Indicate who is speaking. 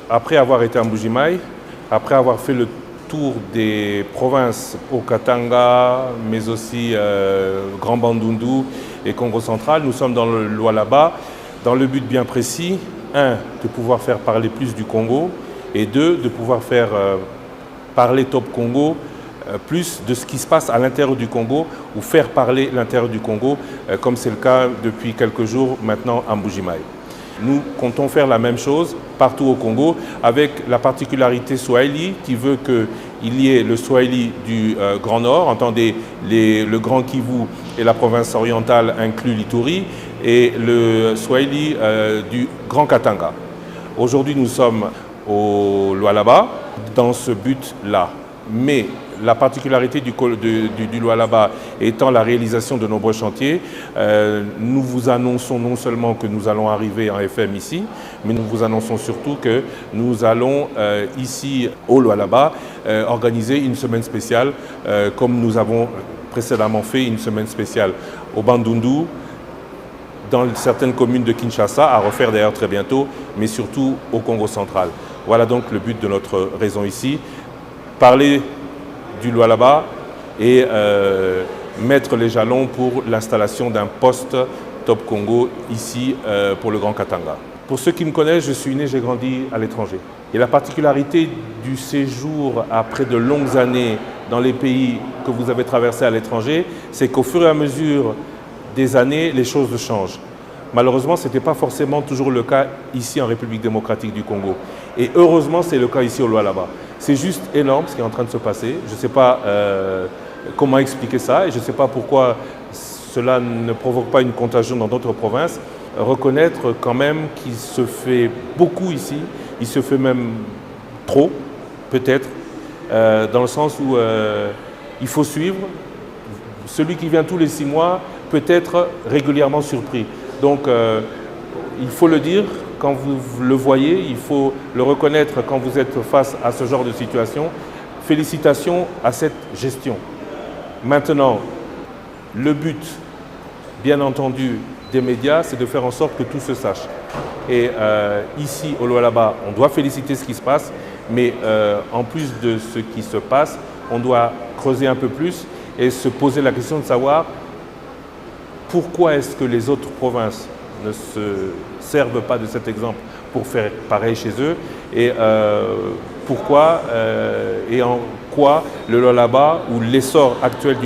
Speaker 1: Après avoir été à Mbuji-Mayi, après avoir fait le tour des provinces au Katanga, mais aussi Grand Bandundu et Congo central, nous sommes dans le Lualaba, dans le but bien précis, un, de pouvoir faire parler plus du Congo, et deux, de pouvoir faire parler Top Congo plus de ce qui se passe à l'intérieur du Congo, ou faire parler l'intérieur du Congo, comme c'est le cas depuis quelques jours maintenant à Mbuji-Mayi. Nous comptons faire la même chose partout au Congo, avec la particularité Swahili qui veut qu'il y ait le Swahili du Grand Nord, entendez le Grand Kivu et la province orientale inclus l'Ituri, et le Swahili du Grand Katanga. Aujourd'hui, nous sommes au Lualaba dans ce but-là. Mais la particularité du Lualaba étant la réalisation de nombreux chantiers, nous vous annonçons non seulement que nous allons arriver en FM ici, mais nous vous annonçons surtout que nous allons ici au Lualaba organiser une semaine spéciale comme nous avons précédemment fait une semaine spéciale au Bandundu, dans certaines communes de Kinshasa, à refaire d'ailleurs très bientôt, mais surtout au Congo central. Voilà donc le but de notre raison ici. Parler du Lualaba et mettre les jalons pour l'installation d'un poste Top Congo ici pour le Grand Katanga. Pour ceux qui me connaissent, je suis né, j'ai grandi à l'étranger. Et la particularité du séjour après de longues années dans les pays que vous avez traversés à l'étranger, c'est qu'au fur et à mesure des années, les choses changent. Malheureusement, ce n'était pas forcément toujours le cas ici en République démocratique du Congo. Et heureusement, c'est le cas ici au Lualaba. C'est juste énorme ce qui est en train de se passer. Je ne sais pas comment expliquer ça et je ne sais pas pourquoi cela ne provoque pas une contagion dans d'autres provinces. Reconnaître quand même qu'il se fait beaucoup ici, il se fait même trop, peut-être, dans le sens où il faut suivre. Celui qui vient tous les 6 mois peut être régulièrement surpris. Donc, il faut le dire quand vous le voyez, il faut le reconnaître quand vous êtes face à ce genre de situation. Félicitations à cette gestion. Maintenant, le but, bien entendu, des médias, c'est de faire en sorte que tout se sache. Et ici, au Lualaba, on doit féliciter ce qui se passe, mais en plus de ce qui se passe, on doit creuser un peu plus et se poser la question de savoir pourquoi est-ce que les autres provinces ne se servent pas de cet exemple pour faire pareil chez eux et pourquoi et en quoi le Lualaba ou l'essor actuel du